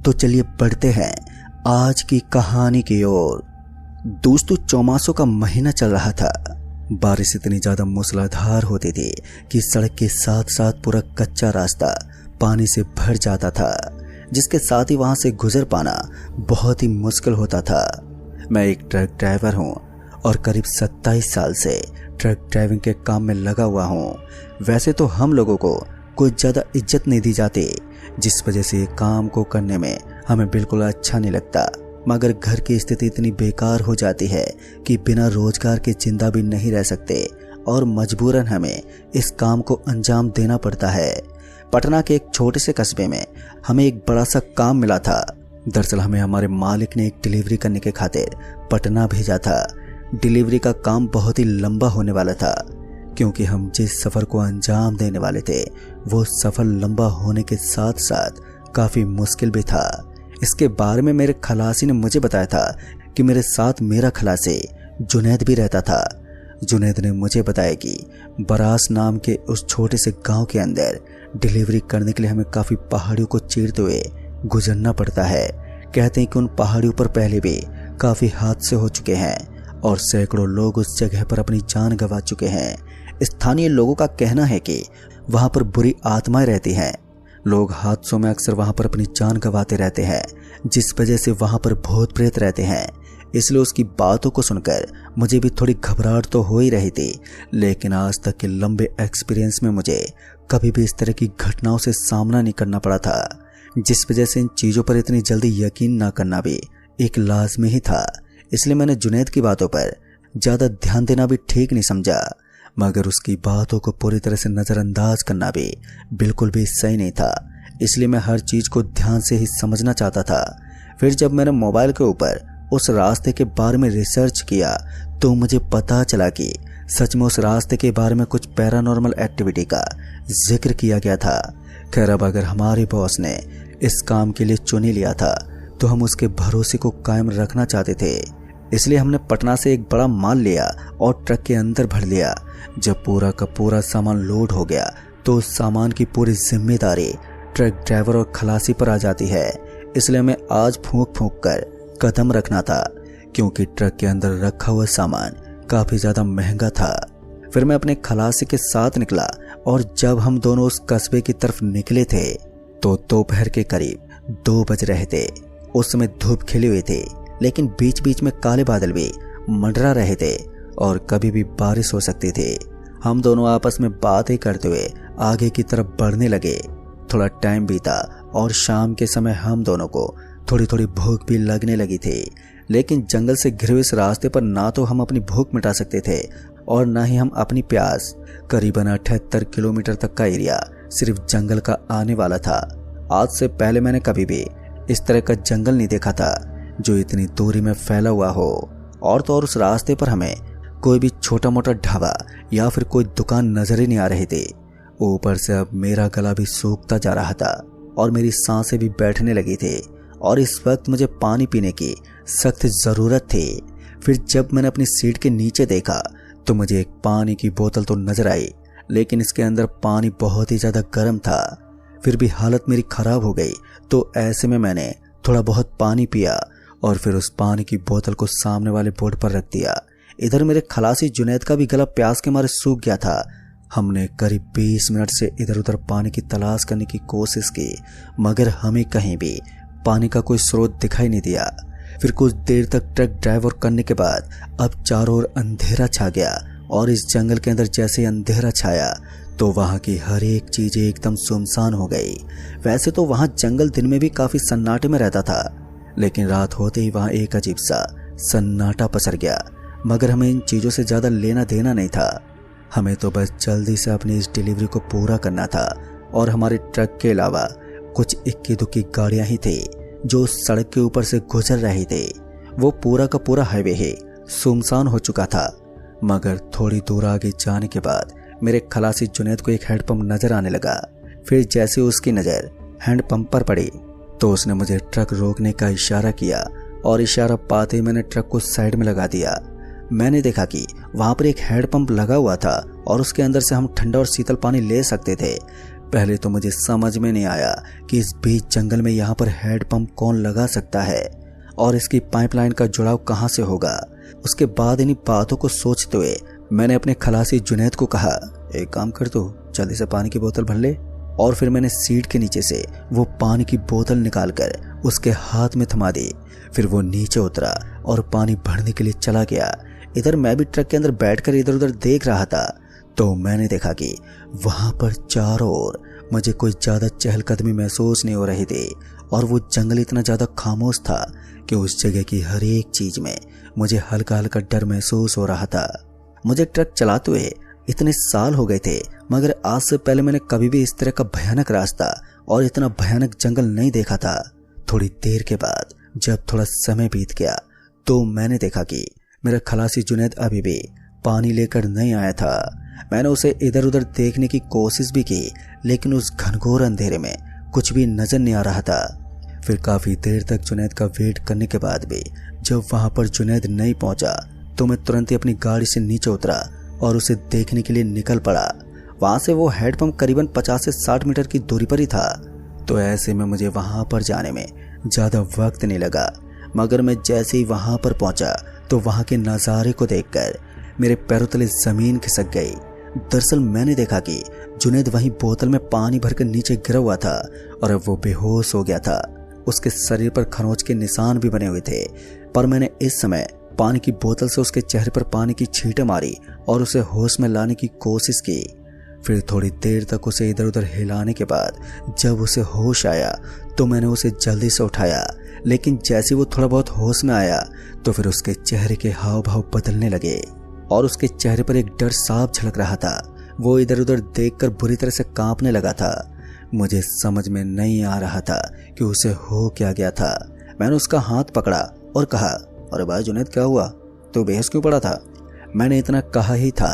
तो चलिए बढ़ते हैं आज की कहानी की ओर। दोस्तों, चौमासों का महीना चल रहा था। बारिश इतनी ज्यादा मूसलाधार होती थी कि सड़क के साथ साथ पूरा कच्चा रास्ता पानी से भर जाता था, जिसके साथ ही वहां से गुजर पाना बहुत ही मुश्किल होता था। मैं एक ट्रक ड्राइवर हूं और करीब 27 साल से ट्रक ड्राइविंग के काम में लगा हुआ हूं। वैसे तो हम लोगों को कुछ ज़्यादा इज्जत नहीं दी जाती, जिस वजह से काम को करने में हमें बिल्कुल अच्छा नहीं लगता। मगर घर की स्थिति इतनी बेकार हो जाती है कि बिना रोजगार के जिंदा भी नहीं रह सकते और मजबूरन हमें इस काम को अंजाम देना पड़ता है। पटना के एक छोटे से कस्बे में हमें एक बड़ा सा काम मिला था। दरअसल हमें हमारे मालिक ने एक डिलीवरी करने के खातिर पटना भेजा था। डिलीवरी का काम बहुत ही लंबा होने वाला था, क्योंकि हम जिस सफ़र को अंजाम देने वाले थे वो सफ़र लंबा होने के साथ साथ काफ़ी मुश्किल भी था। इसके बारे में मेरे खलासी ने मुझे बताया था कि मेरे साथ मेरा खलासी जुनैद भी रहता था। जुनैद ने मुझे बताया कि बरास नाम के उस छोटे से गांव के अंदर डिलीवरी करने के लिए हमें काफ़ी पहाड़ियों को चीरते हुए गुजरना पड़ता है। कहते हैं कि उन पहाड़ियों पर पहले भी काफ़ी हादसे हो चुके हैं और सैकड़ों लोग उस जगह पर अपनी जान गंवा चुके हैं। स्थानीय लोगों का कहना है कि वहां पर बुरी आत्माएं रहती हैं। लोग हादसों में अक्सर वहां पर अपनी जान गंवाते रहते हैं, जिस वजह से वहां पर भूत प्रेत रहते हैं। इसलिए उसकी बातों को सुनकर मुझे भी थोड़ी घबराहट तो हो ही रही थी, लेकिन आज तक के लंबे एक्सपीरियंस में मुझे कभी भी इस तरह की घटनाओं से सामना नहीं करना पड़ा था, जिस वजह से इन चीज़ों पर इतनी जल्दी यकीन ना करना भी एक लाजमी ही था। इसलिए मैंने जुनैद की बातों पर ज़्यादा ध्यान देना भी ठीक नहीं समझा, मगर उसकी बातों को पूरी तरह से नज़रअंदाज करना भी बिल्कुल भी सही नहीं था। इसलिए मैं हर चीज़ को ध्यान से ही समझना चाहता था। फिर जब मैंने मोबाइल के ऊपर उस रास्ते के बारे में रिसर्च किया तो मुझे पता चला कि सच में उस रास्ते के बारे में कुछ पैरानॉर्मल एक्टिविटी का जिक्र किया गया था। खैर, अब अगर हमारे बॉस ने इस काम के लिए चुन ही लिया था तो हम उसके भरोसे को कायम रखना चाहते थे। इसलिए हमने पटना से एक बड़ा माल लिया और ट्रक के अंदर भर लिया। जब पूरा का पूरा सामान लोड हो गया तो उस सामान की पूरी जिम्मेदारी ट्रक ड्राइवर और खलासी पर आ जाती है। इसलिए हमें आज फूंक फूंक कर कदम रखना था, क्योंकि ट्रक के अंदर रखा हुआ सामान काफ़ी ज़्यादा महंगा था। फिर मैं अपने खलासी के साथ निकला और जब हम दोनों उस कस्बे की तरफ निकले थे तो दोपहर के करीब 2 बज रहे थे। उस समय धूप खिली हुई थी, लेकिन बीच बीच में काले बादल भी मंडरा रहे थे और कभी भी बारिश हो सकती थी। हम दोनों आपस में बातें करते हुए आगे की तरफ बढ़ने लगे। थोड़ा टाइम बीता और शाम के समय हम दोनों को थोड़ी थोड़ी भूख भी लगने लगी थी, लेकिन जंगल से घिरे हुए इस रास्ते पर ना तो हम अपनी भूख मिटा सकते थे और ना ही हम अपनी प्यास। करीबन 78 किलोमीटर तक का एरिया सिर्फ जंगल का आने वाला था। आज से पहले मैंने कभी भी इस तरह का जंगल नहीं देखा था जो इतनी दूरी में फैला हुआ हो। और तो और उस रास्ते पर हमें कोई भी छोटा मोटा ढाबा या फिर कोई दुकान नजर ही नहीं आ रही थी। ऊपर से अब मेरा गला भी सूखता जा रहा था और मेरी सांसें भी बैठने लगी थी और इस वक्त मुझे पानी पीने की सख्त ज़रूरत थी। फिर जब मैंने अपनी सीट के नीचे देखा तो मुझे एक पानी की बोतल तो नजर आई, लेकिन इसके अंदर पानी बहुत ही ज़्यादा गर्म था। फिर भी हालत मेरी ख़राब हो गई, तो ऐसे में मैंने थोड़ा बहुत पानी पिया और फिर उस पानी की बोतल को सामने वाले बोर्ड पर रख दिया। इधर मेरे खलासी जुनैद का भी गला प्यास के मारे सूख गया था। हमने करीब 20 मिनट से इधर उधर पानी की तलाश करने की कोशिश की, मगर हमें कहीं भी पानी का कोई स्रोत दिखाई नहीं दिया। फिर कुछ देर तक ट्रक ड्राइवर करने के बाद अब चारों ओर अंधेरा छा गया और इस जंगल के अंदर जैसे अंधेरा छाया तो वहाँ की हर एक चीज़ एकदम सुनसान हो गई। वैसे तो वहाँ जंगल दिन में भी काफ़ी सन्नाटे में रहता था, लेकिन रात होते ही वहाँ एक अजीब सा सन्नाटा पसर गया। मगर हमें इन चीज़ों से ज़्यादा लेना देना नहीं था। हमें तो बस जल्दी से अपनी इस डिलीवरी को पूरा करना था और हमारे ट्रक के अलावा कुछ इक्की दुक्की गाड़ियाँ ही थी जो सड़क के ऊपर से गुजर रही थी। वो पूरा का पूरा हाईवे ही सुनसान हो चुका था। मगर थोड़ी दूर आगे जाने के बाद मेरे खलासी जुनैद को एक हैंडपंप नजर आने लगा। फिर जैसे उसकी नज़र हैंडपंप पर पड़ी तो उसने मुझे ट्रक रोकने का इशारा किया और इशारा पाते ही मैंने ट्रक को साइड में लगा दिया। मैंने देखा कि वहाँ पर एक हैंडपंप लगा हुआ था और उसके अंदर से हम ठंडा और शीतल पानी ले सकते थे। पहले तो मुझे समझ में नहीं आया कि इस बीच जंगल में यहाँ पर हैंडपंप कौन लगा सकता है और इसकी पाइपलाइन का जुड़ाव कहाँ से होगा। उसके बाद इन्हीं बातों को सोचते हुए मैंने अपने खलासी जुनैद को कहा, एक काम कर तू जल्दी से पानी की बोतल भर ले। और फिर मैंने सीट के नीचे से वो पानी की बोतल निकालकर उसके हाथ में थमा दी। फिर वो नीचे उतरा और पानी भरने के लिए चला गया। इधर मैं भी ट्रक के अंदर बैठकर इधर उधर देख रहा था तो मैंने देखा कि वहां पर चारों ओर मुझे कोई ज्यादा चहलकदमी महसूस नहीं हो रही थी और वो जंगल इतना ज्यादा खामोश था कि उस जगह की हर एक चीज में मुझे हल्का हल्का डर महसूस हो रहा था। मुझे ट्रक चलाते हुए इतने साल हो गए थे, मगर आज से पहले मैंने कभी भी इस तरह का भयानक रास्ता और इतना भयानक जंगल नहीं देखा था। थोड़ी देर के बाद जब थोड़ा समय बीत गया तो मैंने देखा कि मेरा खलासी जुनैद अभी भी पानी लेकर नहीं आया था। मैंने उसे इधर उधर देखने की कोशिश भी की, लेकिन उस घनघोर अंधेरे में कुछ भी नजर नहीं आ रहा था। फिर काफी देर तक जुनैद का वेट करने के बाद भी जब वहां पर जुनैद नहीं पहुंचा तो मैं तुरंत ही अपनी गाड़ी से नीचे उतरा और उसे देखने के लिए निकल पड़ा। वहां से वो हैंडपंप करीबन 50 से 60 मीटर की दूरी पर ही था, तो ऐसे में मुझे वहां पर जाने में ज्यादा वक्त नहीं लगा। मगर मैं जैसे ही वहां पर पहुंचा तो वहां के नज़ारे को देखकर मेरे पैरों तले जमीन खिसक गई। दरअसल मैंने देखा कि जुनैद वहीं बोतल में पानी भरकर नीचे गिरा हुआ था और अब वो बेहोश हो गया था। उसके शरीर पर खरोंच के निशान भी बने हुए थे, पर मैंने इस समय पानी की बोतल से उसके चेहरे पर पानी की छींटें मारी और उसे होश में लाने की कोशिश की। फिर थोड़ी देर तक उसे इधर उधर हिलाने के बाद जब उसे होश आया तो मैंने उसे जल्दी से उठाया, लेकिन जैसे वो थोड़ा बहुत होश में आया तो फिर उसके चेहरे के हाव भाव बदलने लगे और उसके चेहरे पर एक डर साफ झलक रहा था। वो इधर उधर देखकर बुरी तरह से कांपने लगा था। मुझे समझ में नहीं आ रहा था कि उसे हो क्या गया था। मैंने उसका हाथ पकड़ा और कहा, अरे भाई जुनैद क्या हुआ, तू बेहोश क्यों पड़ा था? मैंने इतना कहा ही था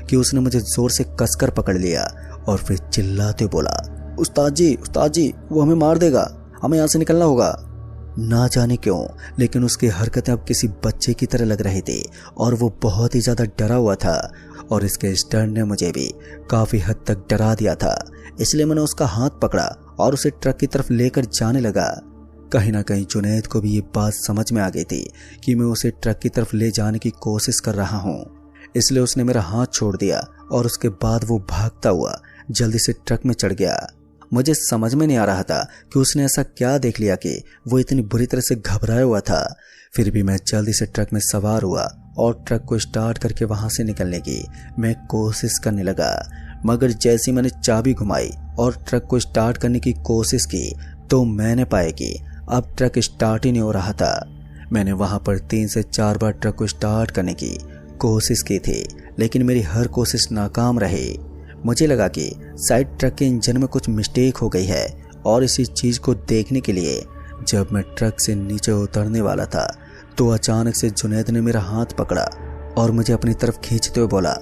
कि उसने मुझे जोर से कसकर पकड़ लिया और फिर चिल्लाते बोला, उस्ताद जी वो हमें मार देगा, हमें यहाँ से निकलना होगा। ना जाने क्यों लेकिन उसकी हरकतें अब किसी बच्चे की तरह लग रही थी और वो बहुत ही ज्यादा डरा हुआ था और इसके इस डर ने मुझे भी काफी हद तक डरा दिया था। इसलिए मैंने उसका हाथ पकड़ा और उसे ट्रक की तरफ लेकर जाने लगा। कहीं ना कहीं जुनैद को भी ये बात समझ में आ गई थी कि मैं उसे ट्रक की तरफ ले जाने की कोशिश कर रहा हूँ, इसलिए उसने मेरा हाथ छोड़ दिया और उसके बाद वो भागता हुआ जल्दी से ट्रक में चढ़ गया। मुझे समझ में नहीं आ रहा था कि उसने ऐसा क्या देख लिया कि वो इतनी बुरी तरह से घबराया हुआ था। फिर भी मैं जल्दी से ट्रक में सवार हुआ और ट्रक को स्टार्ट करके वहां से निकलने की मैं कोशिश करने लगा। मगर जैसे मैंने चाबी घुमाई और ट्रक को स्टार्ट करने की कोशिश की तो मैंने पाया कि अब ट्रक स्टार्ट ही नहीं हो रहा था। मैंने वहां पर 3 से 4 बार ट्रक को स्टार्ट करने की कोशिश की थी, लेकिन मेरी हर कोशिश नाकाम रही। मुझे लगा कि शायद ट्रक के इंजन में कुछ मिस्टेक हो गई है और इसी चीज को देखने के लिए जब मैं ट्रक से नीचे उतरने वाला था तो अचानक से जुनैद ने मेरा हाथ पकड़ा और मुझे अपनी तरफ खींचते हुए बोला,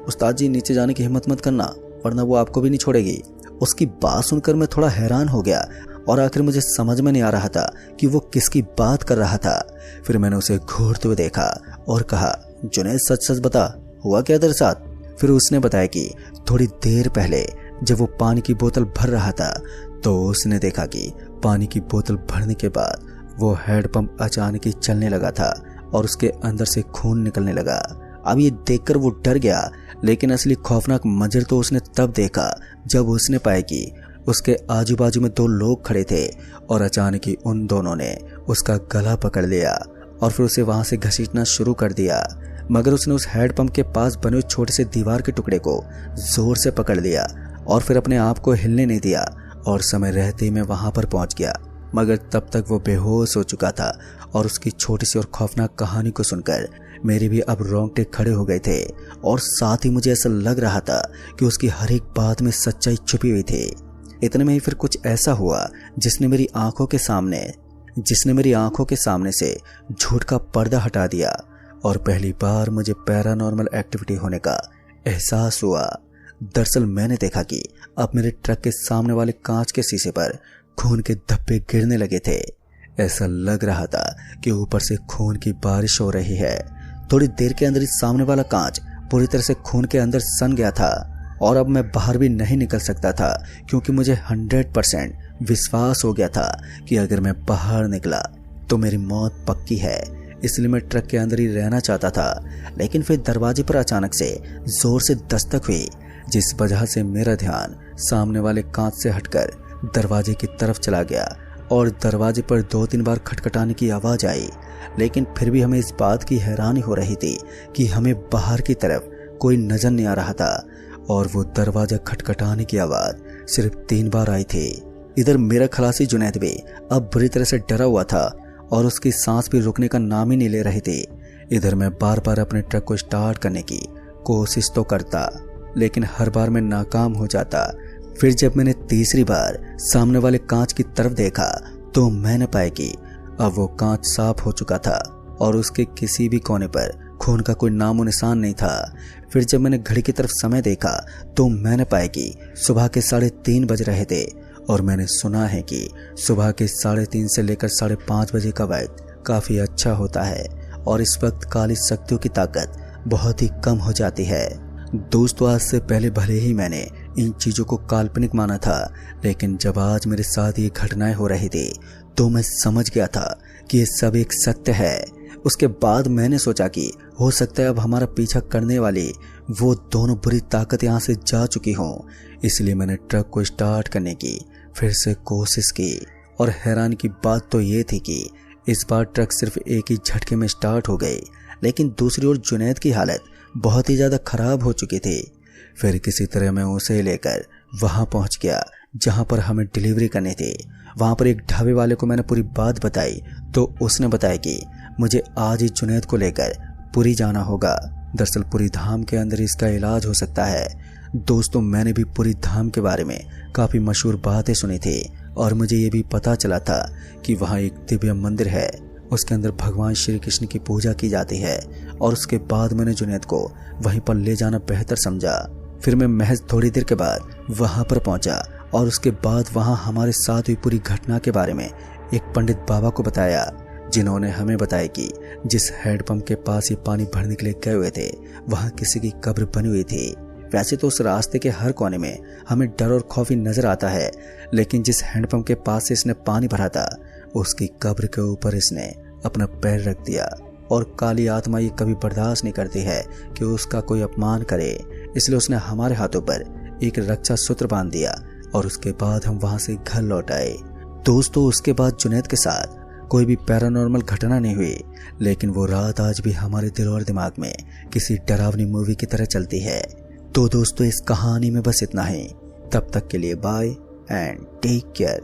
उस्ताद जी नीचे जाने की हिम्मत मत करना वरना वो आपको भी नहीं छोड़ेगी। उसकी बात सुनकर मैं थोड़ा हैरान हो गया और आखिर मुझे समझ में नहीं आ रहा था कि वो किसकी बात कर रहा था। फिर मैंने उसे घूरते हुए देखा और कहा, जुनैद सच सच बता, हुआ क्या तेरे साथ? फिर उसने बताया कि थोड़ी देर पहले जब वो पानी की बोतल भर रहा था तो उसने देखा कि पानी की बोतल भरने के बाद वो हैंडपंप अचानक ही चलने लगा था और उसके अंदर से खून निकलने लगा। अब ये देखकर वो डर गया, लेकिन असली खौफनाक मंजर तो उसने तब देखा जब उसने पाया कि उसके आजू बाजू में 2 लोग खड़े थे और अचानक ही उन दोनों ने उसका गला पकड़ लिया और फिर उसे वहां से घसीटना शुरू कर दिया। मगर उसने उस हैंडपंप के पास बने हुए छोटे से दीवार के टुकड़े को जोर से पकड़ लिया और फिर अपने आप को हिलने नहीं दिया और समय रहते ही मैं वहां पर पहुंच गया। मगर तब तक वो बेहोश हो चुका था और उसकी छोटी सी और खौफनाक कहानी को सुनकर मेरे भी अब रोंगटे खड़े हो गए थे और साथ ही मुझे ऐसा लग रहा था कि उसकी हर एक बात में सच्चाई छुपी हुई थी। इतने में ही फिर कुछ ऐसा हुआ जिसने मेरी आंखों के सामने से झूठ का पर्दा हटा दिया और पहली बार मुझे पैरानॉर्मल एक्टिविटी होने का एहसास हुआ। दरअसल मैंने देखा कि अब मेरे ट्रक के सामने वाले कांच के शीशे पर खून के धब्बे गिरने लगे थे। ऐसा लग रहा था कि ऊपर से खून की बारिश हो रही है। थोड़ी देर के अंदर ही सामने वाला कांच पूरी तरह से खून के अंदर सन गया था। और अब मैं बाहर भी नहीं निकल सकता था, क्योंकि मुझे 100% विश्वास हो गया था कि अगर मैं बाहर निकला तो मेरी मौत पक्की है। इसलिए मैं ट्रक के अंदर ही रहना चाहता था। लेकिन फिर दरवाजे पर अचानक से जोर से दस्तक हुई, जिस वजह से मेरा ध्यान सामने वाले कांच से हटकर दरवाजे की तरफ चला गया और दरवाजे पर 2-3 बार खटखटाने की आवाज आई। लेकिन फिर भी हमें इस बात की हैरानी हो रही थी कि हमें बाहर की तरफ कोई नजर नहीं आ रहा था और वो दरवाजा खटखटाने की आवाज सिर्फ 3 बार आई थी। इधर मेरा खलासी जुनैद भी अब बुरी तरह से डरा हुआ था और उसकी सांस भी रुकने का नाम ही नहीं ले रही थी। इधर मैं बार बार अपने ट्रक को स्टार्ट करने की कोशिश तो करता, लेकिन हर बार मैं नाकाम हो जाता। फिर जब मैंने तीसरी बार सामने वाले कांच की तरफ देखा तो मैंने पाया कि अब वो कांच साफ हो चुका था और उसके किसी भी कोने पर खून का कोई नामो निशान नहीं था। फिर जब मैंने घड़ी की तरफ समय देखा तो मैंने पाया कि सुबह के 3:30 बज रहे थे और मैंने सुना है कि सुबह के 3:30 से लेकर 5:30 बजे का वक्त काफी अच्छा होता है और इस वक्त काली शक्तियों की ताकत बहुत ही कम हो जाती है। दोस्तों, आज से पहले भले ही मैंने इन चीजों को काल्पनिक माना था, लेकिन जब आज मेरे साथ ये घटनाएं हो रही थी तो मैं समझ गया था कि ये सब एक सत्य है। उसके बाद मैंने सोचा कि हो सकता है अब हमारा पीछा करने वाली वो दोनों बुरी ताकत यहाँ से जा चुकी हों। इसलिए मैंने ट्रक को स्टार्ट करने की फिर से कोशिश की और हैरान की बात तो ये थी कि इस बार ट्रक सिर्फ एक ही झटके में स्टार्ट हो गई। लेकिन दूसरी ओर जुनैद की हालत बहुत ही ज़्यादा खराब हो चुकी थी। फिर किसी तरह मैं उसे लेकर वहाँ पहुँच गया जहाँ पर हमें डिलीवरी करनी थी। वहाँ पर एक ढाबे वाले को मैंने पूरी बात बताई तो उसने बताया कि मुझे आज ही जुनैद को लेकर पुरी जाना होगा। दरअसल पुरी धाम के अंदर इसका इलाज हो सकता है। दोस्तों, मैंने भी पुरी धाम के बारे में काफ़ी मशहूर बातें सुनी थी और मुझे ये भी पता चला था कि वहाँ एक दिव्य मंदिर है, उसके अंदर भगवान श्री कृष्ण की पूजा की जाती है और उसके बाद मैंने जुनैद को वहीं पर ले जाना बेहतर समझा। फिर मैं महज थोड़ी देर के बाद वहाँ पर पहुँचा और उसके बाद वहाँ हमारे साथ हुई पूरी घटना के बारे में एक पंडित बाबा को बताया, जिन्होंने हमें बताया कि जिस हैंडपंप के पास ये पानी भरने के लिए गए हुए थे वहाँ किसी की कब्र बनी हुई थी। वैसे तो उस रास्ते के हर कोने में हमें डर और खौफ ही नजर आता है, लेकिन जिस हैंडपंप के पास से इसने पानी भरा था उसकी कब्र के ऊपर इसने अपना पैर रख दिया। और काली आत्मा ये कभी बर्दाश्त नहीं करती है कि उसका कोई अपमान करे, इसलिए उसने हमारे हाथों पर एक रक्षा सूत्र बांध दिया और उसके बाद हम वहां से घर लौट आए। दोस्तों, उसके बाद जुनैद के साथ कोई भी पैरानॉर्मल घटना नहीं हुई, लेकिन वो रात आज भी हमारे दिल और दिमाग में किसी डरावनी मूवी की तरह चलती है। तो दोस्तों, इस कहानी में बस इतना ही। तब तक के लिए बाय एंड टेक केयर।